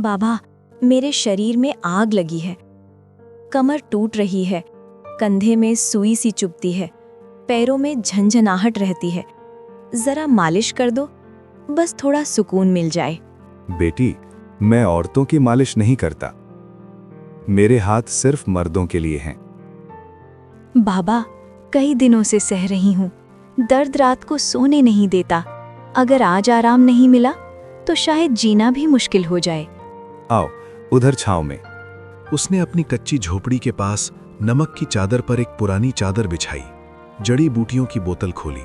बाबा, मेरे शरीर में आग लगी है। कमर टूट रही है, कंधे में सुई सी चुभती है, पैरों में झंझनाहट रहती है। जरा मालिश कर दो, बस थोड़ा सुकून मिल जाए। बेटी, मैं औरतों की मालिश नहीं करता। मेरे हाथ सिर्फ मर्दों के लिए हैं। बाबा, कई दिनों से सह रही हूँ। दर्द रात को सोने नहीं देता। अगर आज आराम नहीं मिला तो शायद जीना भी मुश्किल हो जाए। आओ, उधर छांव में। उसने अपनी कच्ची झोपड़ी के पास नमक की चादर पर एक पुरानी चादर बिछाई, जड़ी बूटियों की बोतल खोली।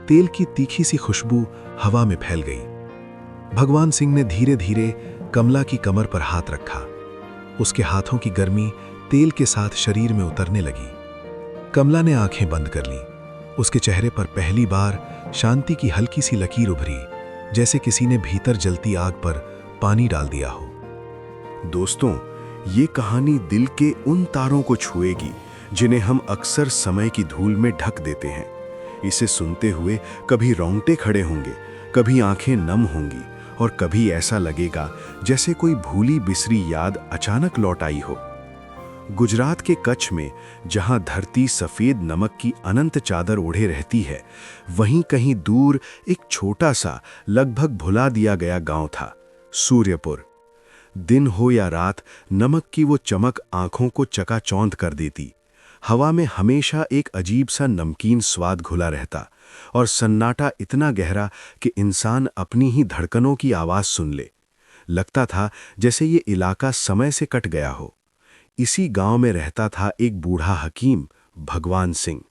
तेल की तीखी सी खुशबू हवा में फैल गई। भगवान सिंह ने धीरे धीरे कमला की कमर पर हाथ रखा। उसके हाथों की गर्मी तेल के साथ शरीर में उतरने लगी। कमला ने आंखें बंद कर लीं। उसके चेहरे पर पहली बार शांति की हल्की सी लकीर उभरी, जैसे किसी ने भीतर जलती आग पर पानी डाल दिया हो। दोस्तों, ये कहानी दिल के उन तारों को छुएगी जिन्हें हम अक्सर समय की धूल में ढक देते हैं। इसे सुनते हुए कभी रोंगटे खड़े होंगे, कभी आंखें नम होंगी और कभी ऐसा लगेगा जैसे कोई भूली बिसरी याद अचानक लौट आई हो। गुजरात के कच्छ में जहां धरती सफेद नमक की अनंत चादर ओढ़े रहती है, वहीं कहीं दूर एक छोटा सा लगभग भुला दिया गया गांव था, सूर्यपुर। दिन हो या रात, नमक की वो चमक आंखों को चकाचौंध कर देती। हवा में हमेशा एक अजीब सा नमकीन स्वाद घुला रहता और सन्नाटा इतना गहरा कि इंसान अपनी ही धड़कनों की आवाज सुन ले। लगता था जैसे ये इलाका समय से कट गया हो। इसी गांव में रहता था एक बूढ़ा हकीम, भगवान सिंह।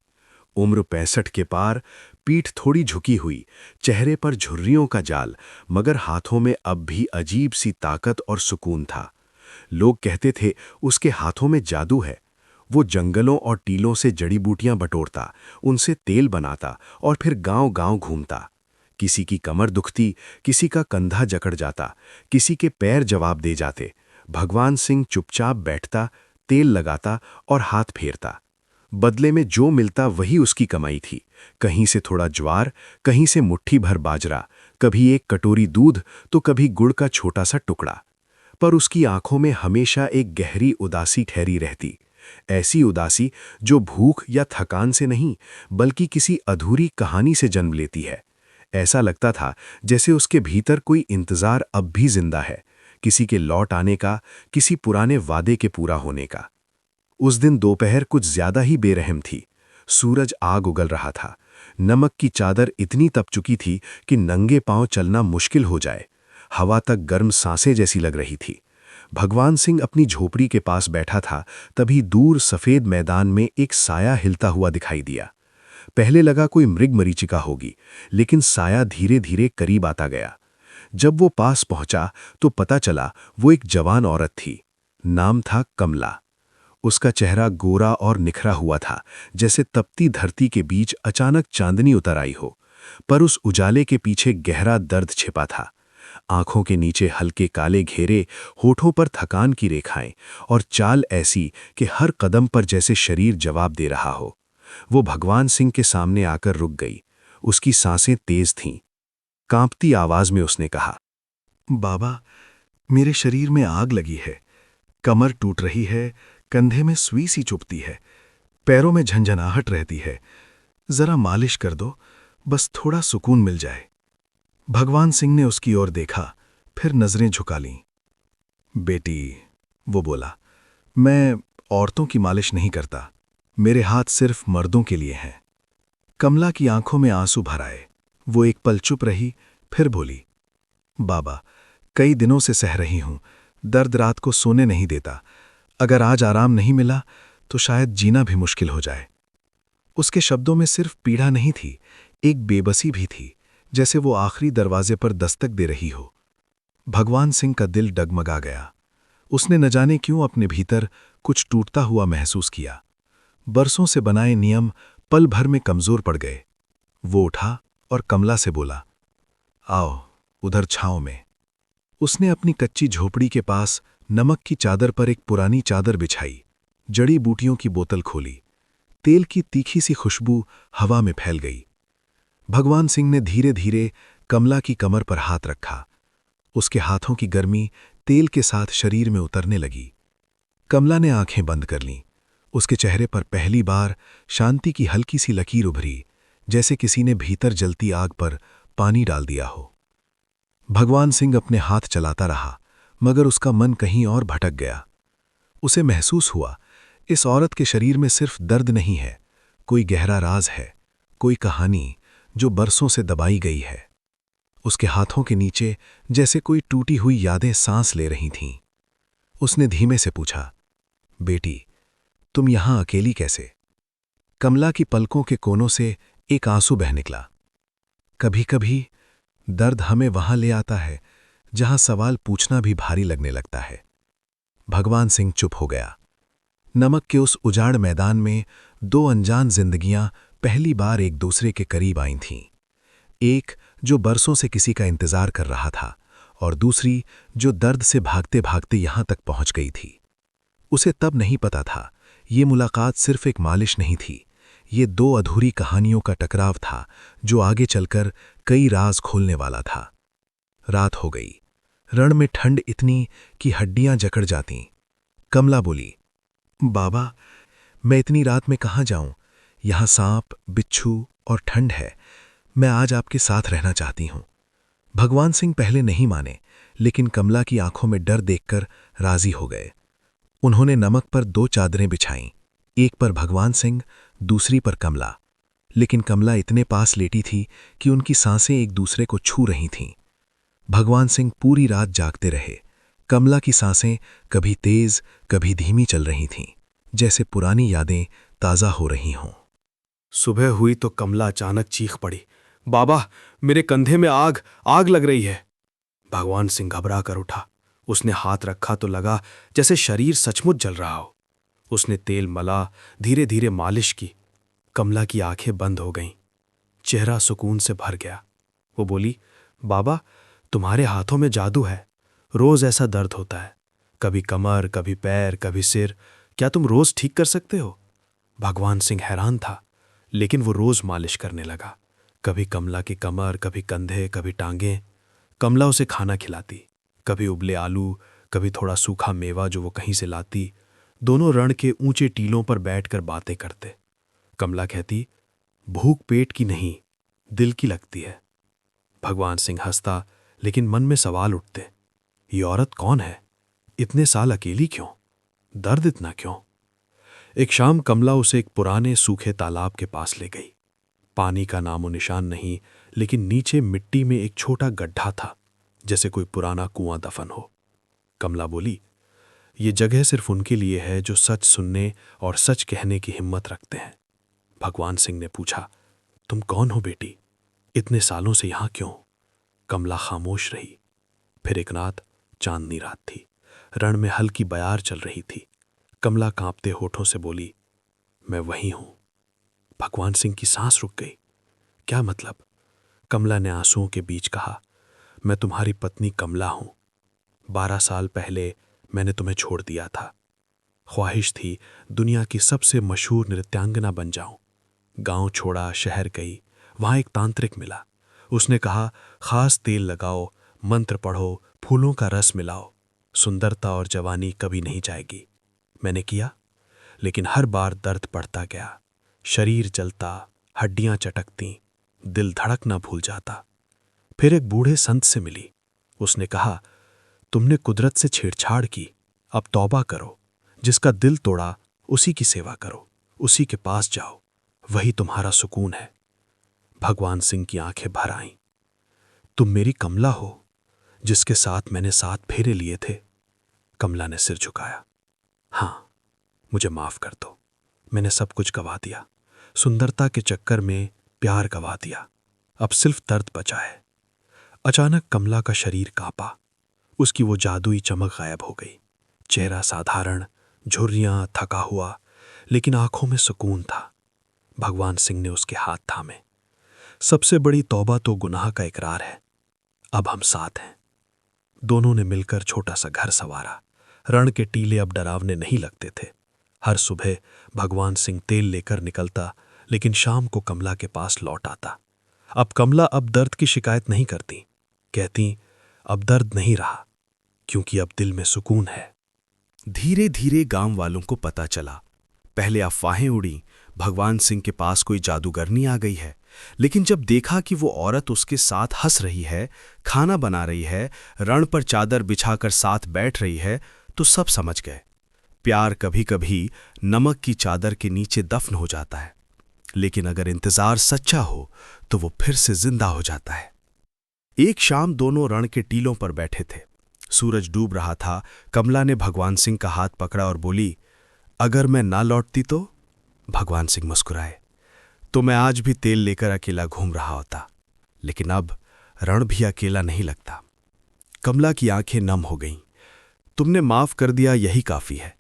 उम्र 65 के पार, पीठ थोड़ी झुकी हुई, चेहरे पर झुर्रियों का जाल, मगर हाथों में अब भी अजीब सी ताकत और सुकून था। लोग कहते थे उसके हाथों में जादू है। वो जंगलों और टीलों से जड़ी बूटियां बटोरता, उनसे तेल बनाता और फिर गांव-गांव घूमता। किसी की कमर दुखती, किसी का कंधा जकड़ जाता, किसी के पैर जवाब दे जाते। भगवान सिंह चुपचाप बैठता, तेल लगाता और हाथ फेरता। बदले में जो मिलता वही उसकी कमाई थी। कहीं से थोड़ा ज्वार, कहीं से मुट्ठी भर बाजरा, कभी एक कटोरी दूध तो कभी गुड़ का छोटा सा टुकड़ा। पर उसकी आंखों में हमेशा एक गहरी उदासी ठहरी रहती। ऐसी उदासी जो भूख या थकान से नहीं, बल्कि किसी अधूरी कहानी से जन्म लेती है। ऐसा लगता था जैसे उसके भीतर कोई इंतजार अब भी जिंदा है, किसी के लौट आने का, किसी पुराने वादे के पूरा होने का। उस दिन दोपहर कुछ ज्यादा ही बेरहम थी। सूरज आग उगल रहा था। नमक की चादर इतनी तप चुकी थी कि नंगे पांव चलना मुश्किल हो जाए। हवा तक गर्म सांसें जैसी लग रही थी। भगवान सिंह अपनी झोपड़ी के पास बैठा था, तभी दूर सफेद मैदान में एक साया हिलता हुआ दिखाई दिया। पहले लगा कोई मृगमरीचिका होगी, लेकिन साया धीरे धीरे करीब आता गया। जब वो पास पहुंचा तो पता चला वो एक जवान औरत थी। नाम था कमला। उसका चेहरा गोरा और निखरा हुआ था, जैसे तपती धरती के बीच अचानक चांदनी उतर आई हो। पर उस उजाले के पीछे गहरा दर्द छिपा था। आंखों के नीचे हल्के काले घेरे, होठों पर थकान की रेखाएं और चाल ऐसी कि हर कदम पर जैसे शरीर जवाब दे रहा हो। वो भगवान सिंह के सामने आकर रुक गई। उसकी सांसें तेज थीं। कांपती आवाज में उसने कहा, बाबा, मेरे शरीर में आग लगी है। कमर टूट रही है, कंधे में सुई सी चुभती है, पैरों में झंझनाहट रहती है। जरा मालिश कर दो, बस थोड़ा सुकून मिल जाए। भगवान सिंह ने उसकी ओर देखा, फिर नजरें झुका लीं। बेटी, वो बोला, मैं औरतों की मालिश नहीं करता। मेरे हाथ सिर्फ मर्दों के लिए हैं। कमला की आंखों में आंसू भर आए। वो एक पल चुप रही, फिर बोली, बाबा, कई दिनों से सह रही हूं। दर्द रात को सोने नहीं देता। अगर आज आराम नहीं मिला तो शायद जीना भी मुश्किल हो जाए। उसके शब्दों में सिर्फ पीड़ा नहीं थी, एक बेबसी भी थी, जैसे वो आखिरी दरवाजे पर दस्तक दे रही हो। भगवान सिंह का दिल डगमगा गया। उसने न जाने क्यों अपने भीतर कुछ टूटता हुआ महसूस किया। बरसों से बनाए नियम पल भर में कमजोर पड़ गए। वो उठा और कमला से बोला, आओ, उधर छांव में। उसने अपनी कच्ची झोपड़ी के पास नमक की चादर पर एक पुरानी चादर बिछाई, जड़ी बूटियों की बोतल खोली। तेल की तीखी सी खुशबू हवा में फैल गई। भगवान सिंह ने धीरे धीरे कमला की कमर पर हाथ रखा। उसके हाथों की गर्मी तेल के साथ शरीर में उतरने लगी। कमला ने आंखें बंद कर लीं। उसके चेहरे पर पहली बार शांति की हल्की सी लकीर उभरी, जैसे किसी ने भीतर जलती आग पर पानी डाल दिया हो। भगवान सिंह अपने हाथ चलाता रहा, मगर उसका मन कहीं और भटक गया। उसे महसूस हुआ, इस औरत के शरीर में सिर्फ दर्द नहीं है, कोई गहरा राज है, कोई कहानी जो बरसों से दबाई गई है। उसके हाथों के नीचे जैसे कोई टूटी हुई यादें सांस ले रही थीं। उसने धीमे से पूछा, बेटी, तुम यहां अकेली कैसे? कमला की पलकों के कोनों से एक आंसू बह निकला। कभी कभी दर्द हमें वहां ले आता है जहां सवाल पूछना भी भारी लगने लगता है। भगवान सिंह चुप हो गया। नमक के उस उजाड़ मैदान में दो अनजान जिंदगियां पहली बार एक दूसरे के करीब आई थीं। एक जो बरसों से किसी का इंतजार कर रहा था, और दूसरी जो दर्द से भागते भागते यहां तक पहुंच गई थी। उसे तब नहीं पता था, ये मुलाकात सिर्फ एक मालिश नहीं थी, ये दो अधूरी कहानियों का टकराव था जो आगे चलकर कई राज खोलने वाला था। रात हो गई। रण में ठंड इतनी कि हड्डियां जकड़ जातीं। कमला बोली, बाबा, मैं इतनी रात में कहाँ जाऊं? यहां सांप, बिच्छू और ठंड है। मैं आज आपके साथ रहना चाहती हूं। भगवान सिंह पहले नहीं माने, लेकिन कमला की आंखों में डर देखकर राजी हो गए। उन्होंने नमक पर दो चादरें बिछाईं, एक पर भगवान सिंह, दूसरी पर कमला। लेकिन कमला इतने पास लेटी थी कि उनकी सांसें एक दूसरे को छू रही थीं। भगवान सिंह पूरी रात जागते रहे। कमला की सांसें कभी तेज, कभी धीमी चल रही थीं, जैसे पुरानी यादें ताज़ा हो रही हों। सुबह हुई तो कमला अचानक चीख पड़ी, बाबा, मेरे कंधे में आग आग लग रही है। भगवान सिंह घबरा कर उठा। उसने हाथ रखा तो लगा जैसे शरीर सचमुच जल रहा हो। उसने तेल मला, धीरे धीरे मालिश की। कमला की आंखें बंद हो गईं। चेहरा सुकून से भर गया। वो बोली, बाबा, तुम्हारे हाथों में जादू है। रोज ऐसा दर्द होता है, कभी कमर, कभी पैर, कभी सिर। क्या तुम रोज ठीक कर सकते हो? भगवान सिंह हैरान था, लेकिन वो रोज मालिश करने लगा। कभी कमला की कमर, कभी कंधे, कभी टांगें। कमला उसे खाना खिलाती, कभी उबले आलू, कभी थोड़ा सूखा मेवा जो वो कहीं से लाती। दोनों रण के ऊंचे टीलों पर बैठकर बातें करते। कमला कहती, भूख पेट की नहीं, दिल की लगती है। भगवान सिंह हंसता, लेकिन मन में सवाल उठते, ये औरत कौन है? इतने साल अकेली क्यों? दर्द इतना क्यों? एक शाम कमला उसे एक पुराने सूखे तालाब के पास ले गई। पानी का नामो निशान नहीं, लेकिन नीचे मिट्टी में एक छोटा गड्ढा था, जैसे कोई पुराना कुआं दफन हो। कमला बोली, ये जगह सिर्फ उनके लिए है जो सच सुनने और सच कहने की हिम्मत रखते हैं। भगवान सिंह ने पूछा, तुम कौन हो बेटी? इतने सालों से यहां क्यों? कमला खामोश रही। फिर एक रात, चांदनी रात थी। रण में हल्की बयार चल रही थी। कमला कांपते होठों से बोली, मैं वही हूं। भगवान सिंह की सांस रुक गई। क्या मतलब? कमला ने आंसुओं के बीच कहा, मैं तुम्हारी पत्नी कमला हूं। 12 साल पहले मैंने तुम्हें छोड़ दिया था। ख्वाहिश थी दुनिया की सबसे मशहूर नृत्यांगना बन जाऊं। गांव छोड़ा, शहर गई। वहां एक तांत्रिक मिला। उसने कहा, खास तेल लगाओ, मंत्र पढ़ो, फूलों का रस मिलाओ, सुंदरता और जवानी कभी नहीं जाएगी। मैंने किया, लेकिन हर बार दर्द बढ़ता गया। शरीर जलता, हड्डियां चटकती, दिल धड़कना भूल जाता। फिर एक बूढ़े संत से मिली। उसने कहा, तुमने कुदरत से छेड़छाड़ की, अब तौबा करो। जिसका दिल तोड़ा उसी की सेवा करो, उसी के पास जाओ, वही तुम्हारा सुकून है। भगवान सिंह की आंखें भर आईं। तुम मेरी कमला हो, जिसके साथ मैंने 7 फेरे लिए थे। कमला ने सिर झुकाया। हाँ, मुझे माफ कर दो। मैंने सब कुछ गवा दिया। सुंदरता के चक्कर में प्यार गवा दिया। अब सिर्फ दर्द बचा है। अचानक कमला का शरीर कांपा। उसकी वो जादुई चमक गायब हो गई। चेहरा साधारण, झुर्रियां, थका हुआ, लेकिन आंखों में सुकून था। भगवान सिंह ने उसके हाथ थामे। सबसे बड़ी तौबा तो गुनाह का इकरार है। अब हम साथ हैं। दोनों ने मिलकर छोटा सा घर संवारा। रण के टीले अब डरावने नहीं लगते थे। हर सुबह भगवान सिंह तेल लेकर निकलता, लेकिन शाम को कमला के पास लौट आता। अब कमला अब दर्द की शिकायत नहीं करती। कहती, अब दर्द नहीं रहा, क्योंकि अब दिल में सुकून है। धीरे धीरे गांव वालों को पता चला। पहले अफवाहें उड़ी, भगवान सिंह के पास कोई जादूगरनी आ गई है। लेकिन जब देखा कि वो औरत उसके साथ हंस रही है, खाना बना रही है, रण पर चादर बिछाकर साथ बैठ रही है, तो सब समझ गए। प्यार कभी कभी नमक की चादर के नीचे दफन हो जाता है, लेकिन अगर इंतजार सच्चा हो तो वो फिर से जिंदा हो जाता है। एक शाम दोनों रण के टीलों पर बैठे थे। सूरज डूब रहा था। कमला ने भगवान सिंह का हाथ पकड़ा और बोली, अगर मैं ना लौटती तो? भगवान सिंह मुस्कुराए, तो मैं आज भी तेल लेकर अकेला घूम रहा होता, लेकिन अब रण भी अकेला नहीं लगता। कमला की आंखें नम हो गईं। तुमने माफ कर दिया, यही काफी है।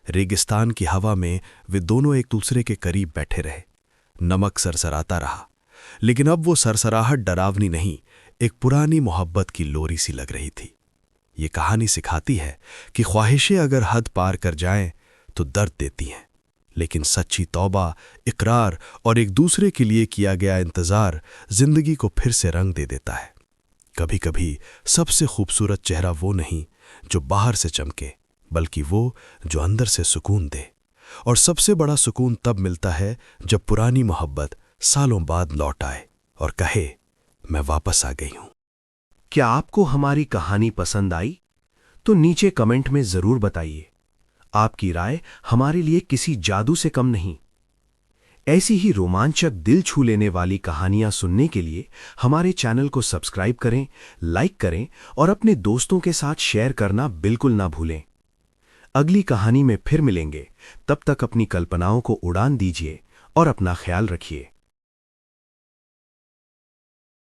रेगिस्तान की हवा में वे दोनों एक दूसरे के करीब बैठे रहे। नमक सरसराता रहा, लेकिन अब वो सरसराहट डरावनी नहीं, एक पुरानी मोहब्बत की लोरी सी लग रही थी। ये कहानी सिखाती है कि ख्वाहिशें अगर हद पार कर जाएं तो दर्द देती हैं, लेकिन सच्ची तौबा, इकरार और एक दूसरे के लिए किया गया इंतजार जिंदगी को फिर से रंग दे देता है। कभी कभी सबसे खूबसूरत चेहरा वो नहीं जो बाहर से चमके, बल्कि वो जो अंदर से सुकून दे। और सबसे बड़ा सुकून तब मिलता है जब पुरानी मोहब्बत सालों बाद लौट आए और कहे, मैं वापस आ गई हूं। क्या आपको हमारी कहानी पसंद आई? तो नीचे कमेंट में जरूर बताइए। आपकी राय हमारे लिए किसी जादू से कम नहीं। ऐसी ही रोमांचक, दिल छू लेने वाली कहानियां सुनने के लिए हमारे चैनल को सब्सक्राइब करें, लाइक करें और अपने दोस्तों के साथ शेयर करना बिल्कुल ना भूलें। अगली कहानी में फिर मिलेंगे। तब तक अपनी कल्पनाओं को उड़ान दीजिए और अपना ख्याल रखिए।